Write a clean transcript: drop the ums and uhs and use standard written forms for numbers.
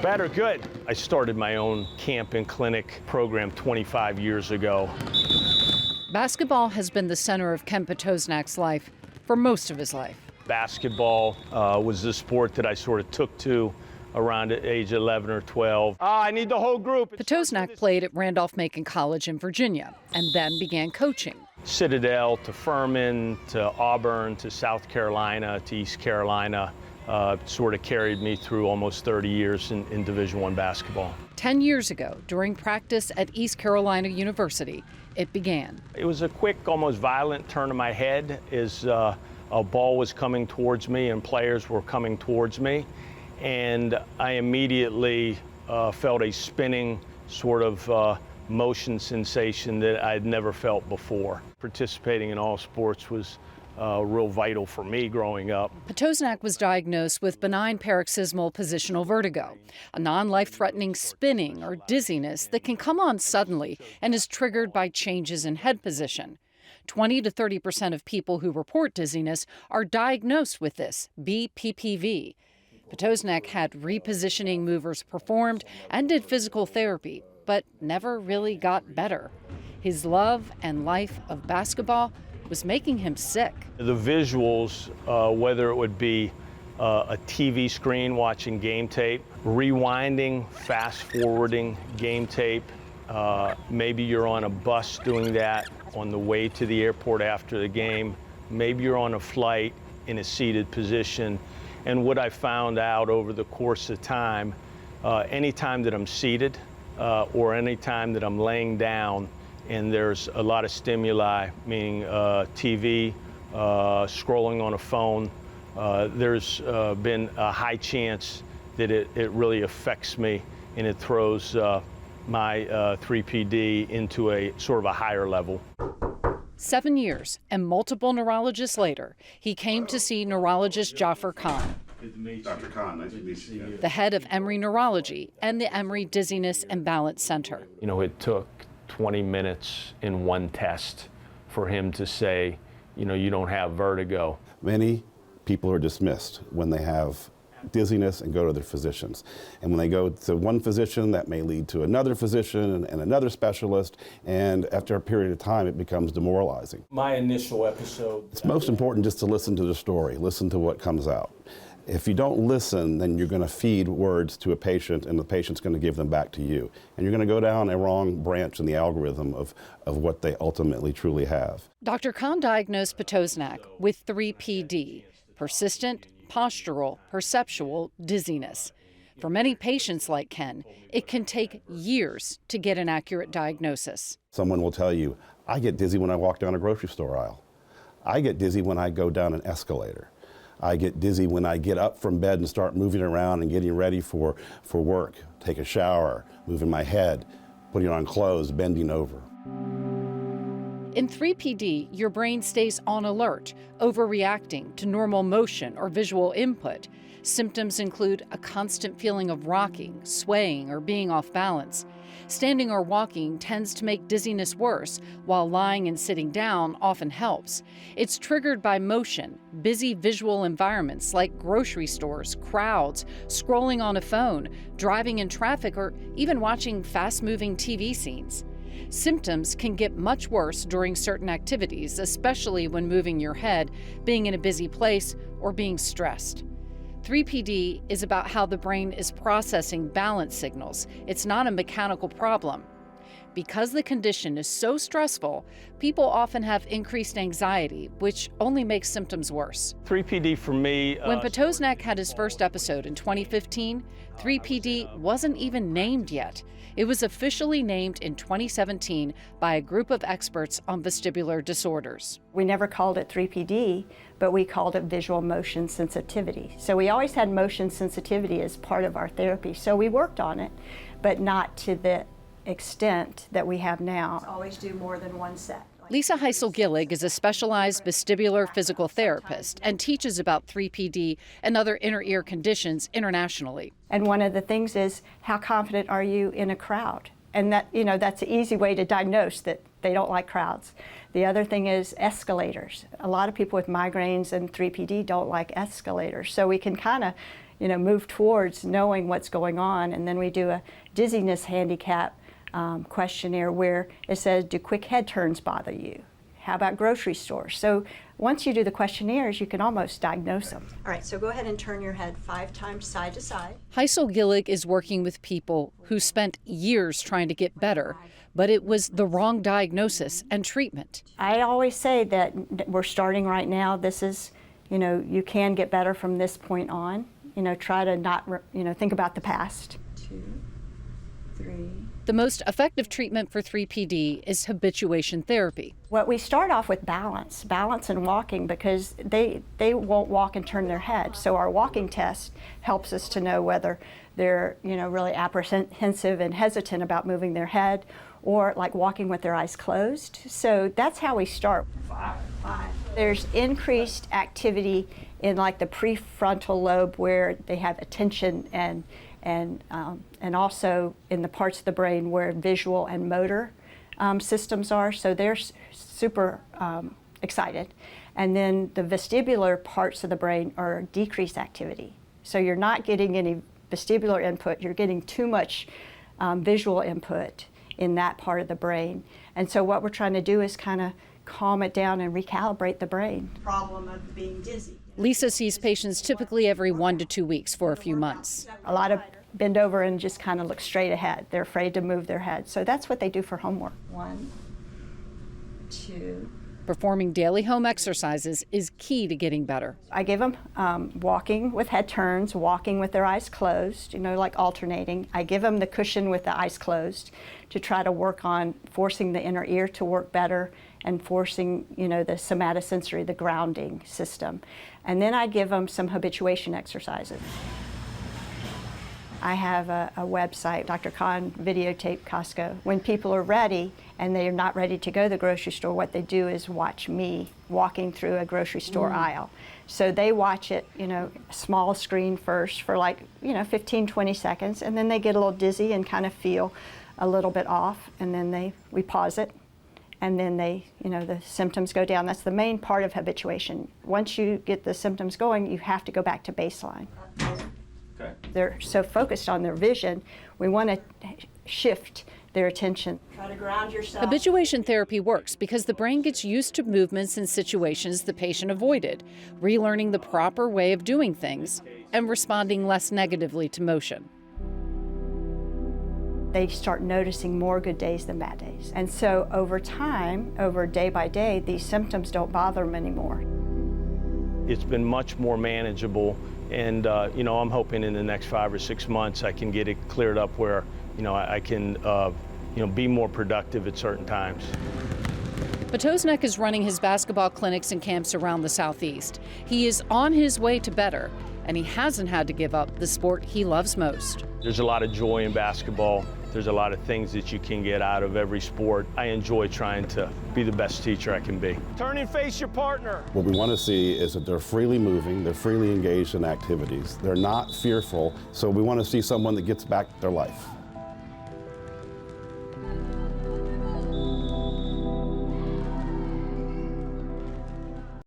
Better, good. I started my own camp and clinic program 25 years ago. Basketball has been the center of Ken Petoznak's life for most of his life. Basketball was the sport that I sort of took to around age 11 or 12. I need the whole group. Petoznak played at Randolph-Macon College in Virginia and then began coaching. Citadel to Furman to Auburn to South Carolina to East Carolina sort of carried me through almost 30 years in Division I basketball. 10 years ago, during practice at East Carolina University, it began. It was a quick, almost violent turn of my head as a ball was coming towards me and players were coming towards me. And I immediately felt a spinning sort of motion sensation that I'd never felt before. Participating in all sports was real vital for me growing up. Petoznak was diagnosed with benign paroxysmal positional vertigo, a non-life-threatening spinning or dizziness that can come on suddenly and is triggered by changes in head position. 20 to 30% of people who report dizziness are diagnosed with this, BPPV. Petoznak had repositioning movers performed and did physical therapy, but never really got better. His love and life of basketball was making him sick. The visuals, whether it would be a TV screen watching game tape, rewinding, fast-forwarding game tape, maybe you're on a bus doing that on the way to the airport after the game, maybe you're on a flight in a seated position. And what I found out over the course of time, anytime that I'm seated or anytime that I'm laying down and there's a lot of stimuli, meaning TV, scrolling on a phone, there's been a high chance that it really affects me and it throws my 3PD into a sort of a higher level. 7 years and multiple neurologists later, he came to see neurologist Jaffer Khan, Dr. Khan, nice to meet you. the head of Emory Neurology and the Emory Dizziness and Balance Center. You know, it took 20 minutes in one test for him to say, you know, you don't have vertigo. Many people are dismissed when they have dizziness and go to their physicians. And when they go to one physician, that may lead to another physician and another specialist, and after a period of time, it becomes demoralizing. My initial episode. It's most important just to listen to the story, listen to what comes out. If you don't listen, then you're going to feed words to a patient, and the patient's going to give them back to you. And you're going to go down a wrong branch in the algorithm of what they ultimately truly have. Dr. Khan diagnosed Petoznak with 3PD, persistent postural perceptual dizziness. For many patients like Ken, it can take years to get an accurate diagnosis. Someone will tell you, I get dizzy when I walk down a grocery store aisle. I get dizzy when I go down an escalator. I get dizzy when I get up from bed and start moving around and getting ready for work, take a shower, moving my head, putting on clothes, bending over. In 3PD, your brain stays on alert, overreacting to normal motion or visual input. Symptoms include a constant feeling of rocking, swaying, or being off balance. Standing or walking tends to make dizziness worse, while lying and sitting down often helps. It's triggered by motion, busy visual environments like grocery stores, crowds, scrolling on a phone, driving in traffic, or even watching fast-moving TV scenes. Symptoms can get much worse during certain activities, especially when moving your head, being in a busy place, or being stressed. 3PD is about how the brain is processing balance signals. It's not a mechanical problem. Because the condition is so stressful, people often have increased anxiety, which only makes symptoms worse. 3PD for me. When Petoznak had his first episode in 2015, 3PD wasn't even named yet. It was officially named in 2017 by a group of experts on vestibular disorders. We never called it 3PD, but we called it visual motion sensitivity. So we always had motion sensitivity as part of our therapy. So we worked on it, but not to the extent that we have now. Always do more than one set. Lisa Heisel-Gillig is a specialized vestibular physical therapist and teaches about 3PD and other inner ear conditions internationally. And one of the things is, how confident are you in a crowd? And that, that's an easy way to diagnose that they don't like crowds. The other thing is escalators. A lot of people with migraines and 3PD don't like escalators. So we can kind of, move towards knowing what's going on. And then we do a dizziness handicap questionnaire where it says, do quick head turns bother you? How about grocery stores? So once you do the questionnaires, you can almost diagnose them. All right, so go ahead and turn your head 5 times side to side. Heisel Gillig is working with people who spent years trying to get better, but it was the wrong diagnosis and treatment. I always say that we're starting right now. This is, you can get better from this point on. Try to not, think about the past. 2, 3. The most effective treatment for 3PD is habituation therapy. What we start off with balance and walking, because they won't walk and turn their head. So our walking test helps us to know whether they're, really apprehensive and hesitant about moving their head, or like walking with their eyes closed. So that's how we start. 5. There's increased activity in like the prefrontal lobe where they have attention and also in the parts of the brain where visual and motor systems are. So they're super excited. And then the vestibular parts of the brain are decreased activity. So you're not getting any vestibular input, you're getting too much visual input in that part of the brain. And so what we're trying to do is kind of calm it down and recalibrate the brain. Problem of being dizzy. Lisa sees patients typically every 1 to 2 weeks for a few months. A lot of bend over and just kind of look straight ahead. They're afraid to move their head. So that's what they do for homework. 1, 2. Performing daily home exercises is key to getting better. I give them walking with head turns, walking with their eyes closed, like alternating. I give them the cushion with the eyes closed to try to work on forcing the inner ear to work better and forcing, the somatosensory, the grounding system. And then I give them some habituation exercises. I have a website, Dr. Kahn Videotape Costco. When people are ready and they're not ready to go to the grocery store, what they do is watch me walking through a grocery store aisle. So they watch it, small screen first for 15, 20 seconds, and then they get a little dizzy and kind of feel a little bit off, and then we pause it, and then the symptoms go down. That's the main part of habituation. Once you get the symptoms going, you have to go back to baseline. They're so focused on their vision, we want to shift their attention. Try to ground yourself. Habituation therapy works because the brain gets used to movements and situations the patient avoided, relearning the proper way of doing things and responding less negatively to motion. They start noticing more good days than bad days. And so over time, over day by day, these symptoms don't bother them anymore. It's been much more manageable, and I'm hoping in the next 5 or 6 months I can get it cleared up where I can be more productive at certain times. Potosnek is running his basketball clinics and camps around the Southeast. He is on his way to better, and he hasn't had to give up the sport he loves most. There's a lot of joy in basketball. There's a lot of things that you can get out of every sport. I enjoy trying to be the best teacher I can be. Turn and face your partner. What we want to see is that they're freely moving, they're freely engaged in activities, they're not fearful, so we want to see someone that gets back their life.